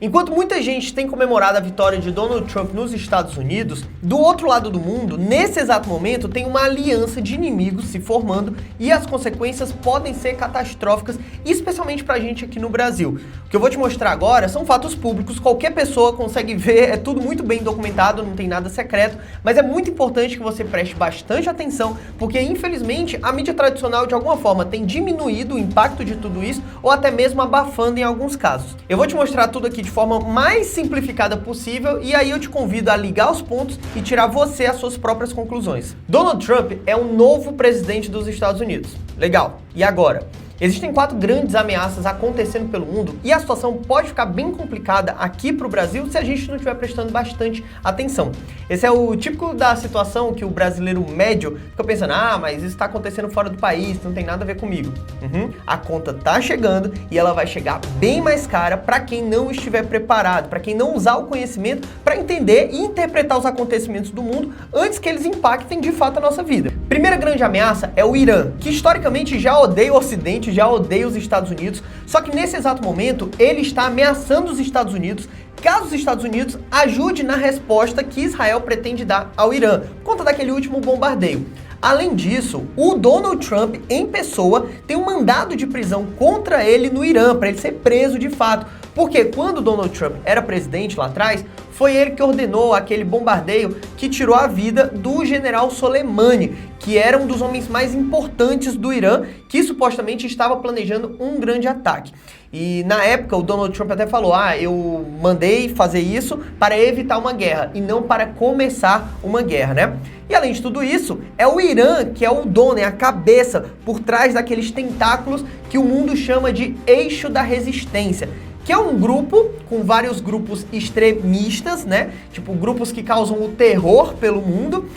Enquanto muita gente tem comemorado a vitória de Donald Trump nos Estados Unidos, do outro lado do mundo, nesse exato momento, tem uma aliança de inimigos se formando e as consequências podem ser catastróficas, especialmente pra gente aqui no Brasil. O que eu vou te mostrar agora são fatos públicos, qualquer pessoa consegue ver, é tudo muito bem documentado, não tem nada secreto, mas é muito importante que você preste bastante atenção, porque infelizmente a mídia tradicional de alguma forma tem diminuído o impacto de tudo isso, ou até mesmo abafando em alguns casos. Eu vou te mostrar tudo aqui de forma mais simplificada possível e aí eu te convido a ligar os pontos e tirar você as suas próprias conclusões. Donald Trump é o novo presidente dos Estados Unidos. Legal. E agora? Existem 4 grandes ameaças acontecendo pelo mundo e a situação pode ficar bem complicada aqui para o Brasil se a gente não estiver prestando bastante atenção. Esse é o típico da situação que o brasileiro médio fica pensando, mas isso está acontecendo fora do país, não tem nada a ver comigo. A conta tá chegando e ela vai chegar bem mais cara para quem não estiver preparado, para quem não usar o conhecimento para entender e interpretar os acontecimentos do mundo antes que eles impactem de fato a nossa vida. Primeira grande ameaça é o Irã, que historicamente já odeia o Ocidente, já odeia os Estados Unidos, só que nesse exato momento ele está ameaçando os Estados Unidos caso os Estados Unidos ajude na resposta que Israel pretende dar ao Irã, por conta daquele último bombardeio. Além disso, o Donald Trump, em pessoa, tem um mandado de prisão contra ele no Irã, para ele ser preso de fato. Porque quando Donald Trump era presidente lá atrás, foi ele que ordenou aquele bombardeio que tirou a vida do general Soleimani, que era um dos homens mais importantes do Irã, que supostamente estava planejando um grande ataque. E na época o Donald Trump até falou, eu mandei fazer isso para evitar uma guerra e não para começar uma guerra, né? E além de tudo isso, é o Irã que é o dono, é a cabeça por trás daqueles tentáculos que o mundo chama de Eixo da Resistência, que é um grupo com vários grupos extremistas, né? Tipo, grupos que causam o terror pelo mundo,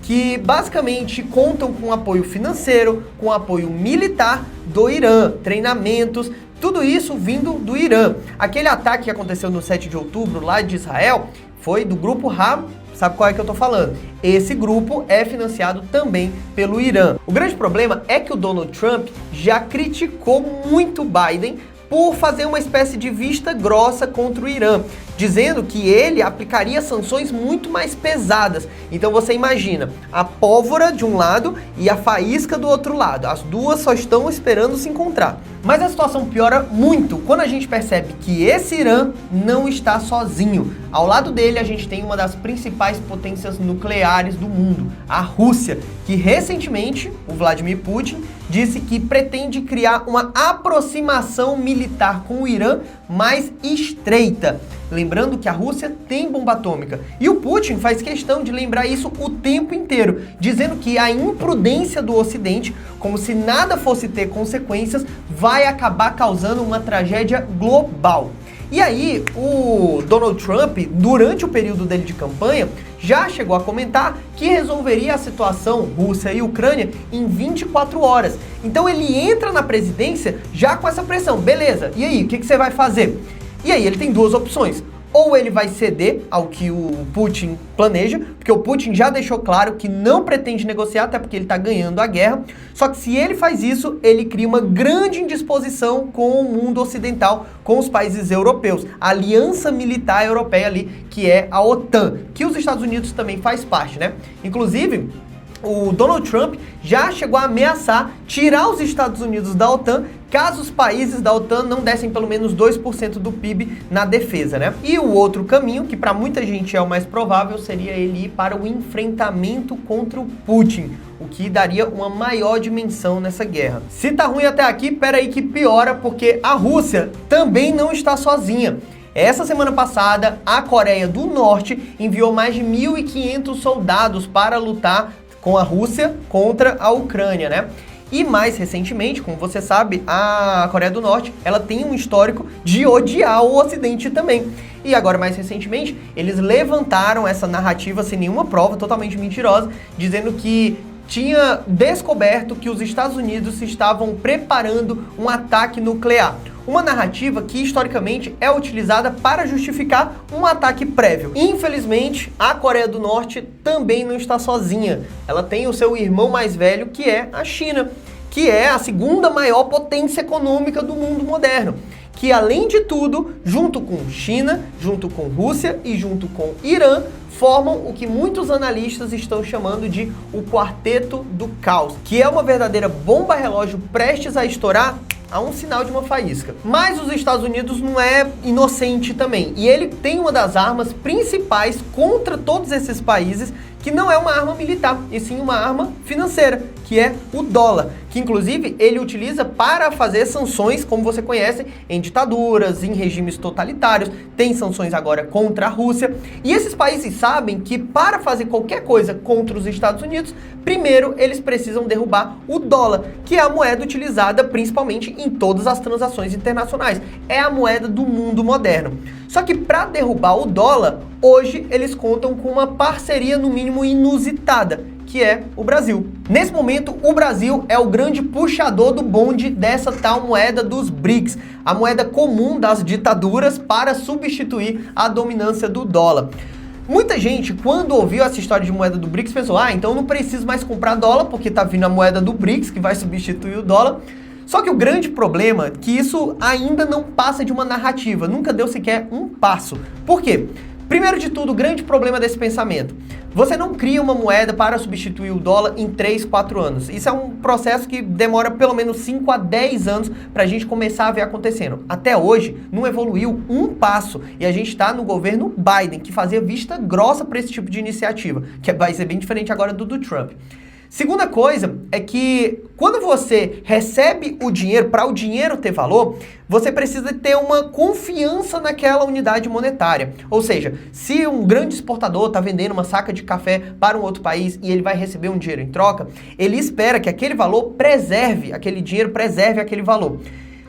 que basicamente contam com apoio financeiro, com apoio militar do Irã, treinamentos, tudo isso vindo do Irã. Aquele ataque que aconteceu no 7 de outubro lá de Israel foi do grupo Hamas. Sabe qual é que eu tô falando? Esse grupo é financiado também pelo Irã. O grande problema é que o Donald Trump já criticou muito Biden por fazer uma espécie de vista grossa contra o Irã, dizendo que ele aplicaria sanções muito mais pesadas. Então você imagina, a pólvora de um lado e a faísca do outro lado. As duas só estão esperando se encontrar. Mas a situação piora muito quando a gente percebe que esse Irã não está sozinho. Ao lado dele a gente tem uma das principais potências nucleares do mundo, a Rússia, que recentemente o Vladimir Putin disse que pretende criar uma aproximação militar com o Irã mais estreita. Lembrando que a Rússia tem bomba atômica. E o Putin faz questão de lembrar isso o tempo inteiro, dizendo que a imprudência do Ocidente, como se nada fosse ter consequências, vai acabar causando uma tragédia global. E aí, o Donald Trump, durante o período dele de campanha, já chegou a comentar que resolveria a situação Rússia e Ucrânia em 24 horas. Então ele entra na presidência já com essa pressão. Beleza, e aí, o que você vai fazer? E aí ele tem 2 opções. Ou ele vai ceder ao que o Putin planeja, porque o Putin já deixou claro que não pretende negociar, até porque ele está ganhando a guerra. Só que se ele faz isso, ele cria uma grande indisposição com o mundo ocidental, com os países europeus. A aliança militar europeia ali, que é a OTAN, que os Estados Unidos também faz parte, né? Inclusive, o Donald Trump já chegou a ameaçar tirar os Estados Unidos da OTAN caso os países da OTAN não dessem pelo menos 2% do PIB na defesa, né? E o outro caminho, que para muita gente é o mais provável, seria ele ir para o enfrentamento contra o Putin, o que daria uma maior dimensão nessa guerra. Se tá ruim até aqui, pera aí que piora, porque a Rússia também não está sozinha. Essa semana passada, a Coreia do Norte enviou mais de 1.500 soldados para lutar com a Rússia contra a Ucrânia, né? E mais recentemente, como você sabe, a Coreia do Norte, ela tem um histórico de odiar o Ocidente também. E agora, mais recentemente, eles levantaram essa narrativa sem nenhuma prova, totalmente mentirosa, dizendo que tinha descoberto que os Estados Unidos estavam preparando um ataque nuclear. Uma narrativa que historicamente é utilizada para justificar um ataque prévio. Infelizmente, a Coreia do Norte também não está sozinha. Ela tem o seu irmão mais velho, que é a China, que é a segunda maior potência econômica do mundo moderno. que, além de tudo, junto com China, junto com Rússia e junto com Irã, formam o que muitos analistas estão chamando de o Quarteto do Caos, que é uma verdadeira bomba relógio prestes a estourar a um sinal de uma faísca. Mas os Estados Unidos não é inocente também, e ele tem uma das armas principais contra todos esses países, que não é uma arma militar, e sim uma arma financeira, que é o dólar, que inclusive ele utiliza para fazer sanções, como você conhece, em ditaduras, em regimes totalitários, tem sanções agora contra a Rússia, e esses países sabem que para fazer qualquer coisa contra os Estados Unidos, primeiro eles precisam derrubar o dólar, que é a moeda utilizada principalmente em todas as transações internacionais, é a moeda do mundo moderno. Só que para derrubar o dólar, hoje eles contam com uma parceria no mínimo inusitada, que é o Brasil. Nesse momento, o Brasil é o grande puxador do bonde dessa tal moeda dos BRICS, a moeda comum das ditaduras para substituir a dominância do dólar. Muita gente, quando ouviu essa história de moeda do BRICS, pensou, então não preciso mais comprar dólar, porque tá vindo a moeda do BRICS, que vai substituir o dólar. Só que o grande problema é que isso ainda não passa de uma narrativa, nunca deu sequer um passo. Por quê? Primeiro de tudo, o grande problema desse pensamento. Você não cria uma moeda para substituir o dólar em 3, 4 anos. Isso é um processo que demora pelo menos 5 a 10 anos para a gente começar a ver acontecendo. Até hoje, não evoluiu um passo. E a gente está no governo Biden, que fazia vista grossa para esse tipo de iniciativa, que vai ser bem diferente agora do Trump. Segunda coisa é que quando você recebe o dinheiro, para o dinheiro ter valor, você precisa ter uma confiança naquela unidade monetária. Ou seja, se um grande exportador está vendendo uma saca de café para um outro país e ele vai receber um dinheiro em troca, ele espera que aquele valor preserve, aquele dinheiro preserve aquele valor.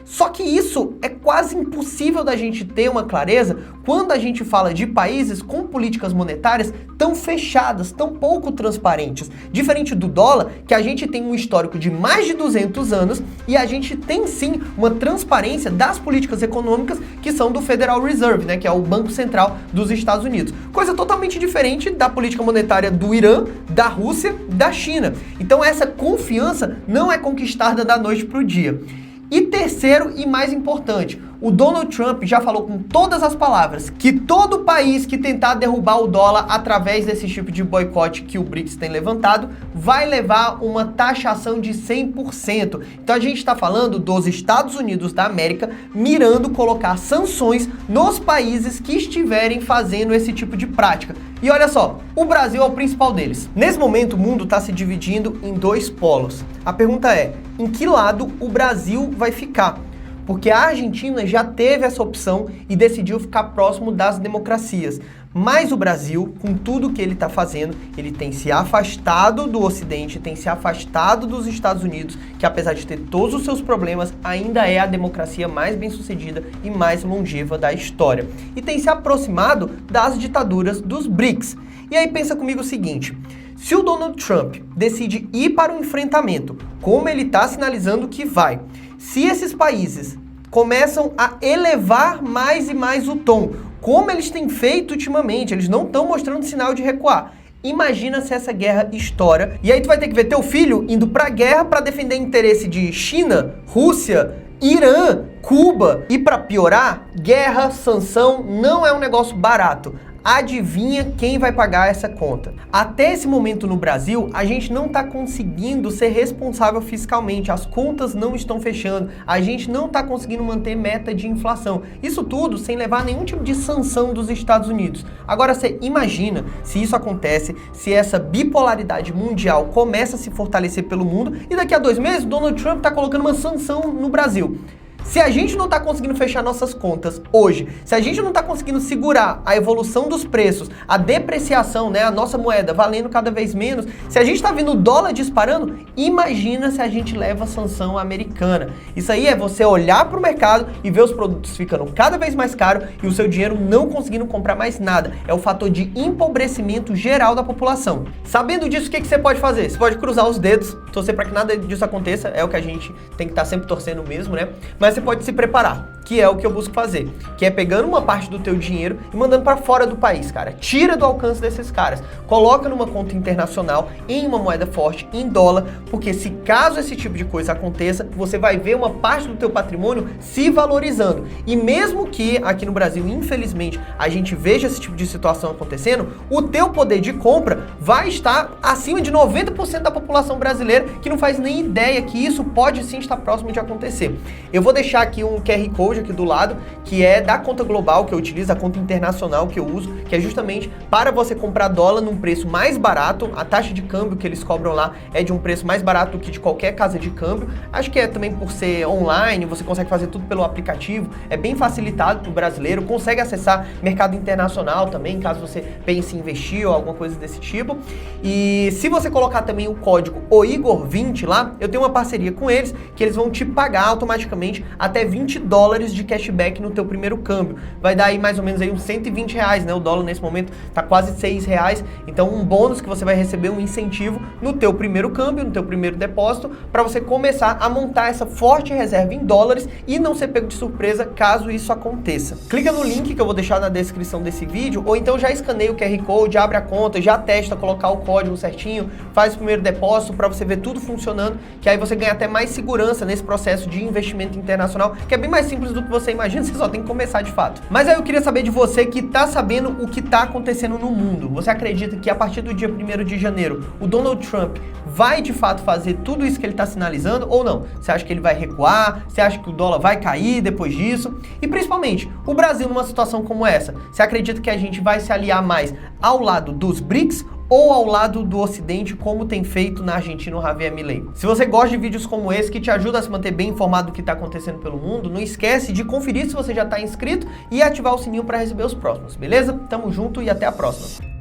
Só que isso é quase impossível da gente ter uma clareza quando a gente fala de países com políticas monetárias tão fechadas, tão pouco transparentes. Diferente do dólar, que a gente tem um histórico de mais de 200 anos e a gente tem sim uma transparência das políticas econômicas que são do Federal Reserve, né, que é o Banco Central dos Estados Unidos. Coisa totalmente diferente da política monetária do Irã, da Rússia, da China. Então essa confiança não é conquistada da noite para o dia. E terceiro e mais importante, o Donald Trump já falou com todas as palavras que todo país que tentar derrubar o dólar através desse tipo de boicote que o BRICS tem levantado vai levar uma taxação de 100%. Então a gente está falando dos Estados Unidos da América mirando colocar sanções nos países que estiverem fazendo esse tipo de prática. E olha só, o Brasil é o principal deles. Nesse momento o mundo está se dividindo em dois polos. A pergunta é, em que lado o Brasil vai ficar? Porque a Argentina já teve essa opção e decidiu ficar próximo das democracias. Mas o Brasil, com tudo que ele está fazendo, ele tem se afastado do Ocidente, tem se afastado dos Estados Unidos, que apesar de ter todos os seus problemas, ainda é a democracia mais bem-sucedida e mais longeva da história. E tem se aproximado das ditaduras dos BRICS. E aí pensa comigo o seguinte, se o Donald Trump decide ir para o enfrentamento, como ele está sinalizando que vai, se esses países começam a elevar mais e mais o tom, como eles têm feito ultimamente, eles não estão mostrando sinal de recuar. Imagina se essa guerra estoura, e aí tu vai ter que ver teu filho indo pra guerra para defender interesse de China, Rússia, Irã, Cuba. E para piorar, guerra, sanção não é um negócio barato. Adivinha quem vai pagar essa conta? Até esse momento no Brasil, a gente não está conseguindo ser responsável fiscalmente, as contas não estão fechando, a gente não está conseguindo manter meta de inflação. Isso tudo sem levar nenhum tipo de sanção dos Estados Unidos. Agora você imagina se isso acontece, se essa bipolaridade mundial começa a se fortalecer pelo mundo e daqui a 2 meses Donald Trump está colocando uma sanção no Brasil. Se a gente não está conseguindo fechar nossas contas hoje, se a gente não está conseguindo segurar a evolução dos preços, a depreciação, né, a nossa moeda valendo cada vez menos, se a gente está vendo o dólar disparando, imagina se a gente leva a sanção americana. Isso aí é você olhar para o mercado e ver os produtos ficando cada vez mais caros e o seu dinheiro não conseguindo comprar mais nada. É o fator de empobrecimento geral da população. Sabendo disso, o que você pode fazer? Você pode cruzar os dedos, torcer para que nada disso aconteça, é o que a gente tem que estar sempre torcendo mesmo, né? Mas você pode se preparar, que é o que eu busco fazer, que é pegando uma parte do teu dinheiro e mandando para fora do país, cara. Tira do alcance desses caras, coloca numa conta internacional, em uma moeda forte, em dólar, porque se caso esse tipo de coisa aconteça, você vai ver uma parte do teu patrimônio se valorizando. E mesmo que aqui no Brasil, infelizmente, a gente veja esse tipo de situação acontecendo, o teu poder de compra vai estar acima de 90% da população brasileira que não faz nem ideia que isso pode sim estar próximo de acontecer. Eu vou deixar aqui um QR Code aqui do lado, que é da conta global que eu utilizo, a conta internacional que eu uso, que é justamente para você comprar dólar num preço mais barato. A taxa de câmbio que eles cobram lá é de um preço mais barato do que de qualquer casa de câmbio. Acho que é também por ser online, você consegue fazer tudo pelo aplicativo, é bem facilitado para o brasileiro, consegue acessar mercado internacional também, caso você pense em investir ou alguma coisa desse tipo. E se você colocar também o código OIGOR20 lá, eu tenho uma parceria com eles, que eles vão te pagar automaticamente até $20 de cashback no teu primeiro câmbio. Vai dar aí mais ou menos aí uns R$120, né? O dólar nesse momento tá quase R$6, então um bônus que você vai receber, um incentivo no teu primeiro câmbio, no teu primeiro depósito, para você começar a montar essa forte reserva em dólares e não ser pego de surpresa caso isso aconteça. Clica no link que eu vou deixar na descrição desse vídeo, ou então já escaneia o QR Code, abre a conta, já testa, colocar o código certinho, faz o primeiro depósito para você ver tudo funcionando, que aí você ganha até mais segurança nesse processo de investimento internacional, que é bem mais simples do que você imagina, você só tem que começar de fato. Mas aí eu queria saber de você que tá sabendo o que tá acontecendo no mundo. Você acredita que a partir do dia 1º de janeiro o Donald Trump vai de fato fazer tudo isso que ele tá sinalizando ou não? Você acha que ele vai recuar? Você acha que o dólar vai cair depois disso? E principalmente, o Brasil numa situação como essa, você acredita que a gente vai se aliar mais ao lado dos BRICS ou ao lado do Ocidente, como tem feito na Argentina o Javier Milei? Se você gosta de vídeos como esse, que te ajudam a se manter bem informado do que está acontecendo pelo mundo, não esquece de conferir se você já está inscrito e ativar o sininho para receber os próximos, beleza? Tamo junto e até a próxima!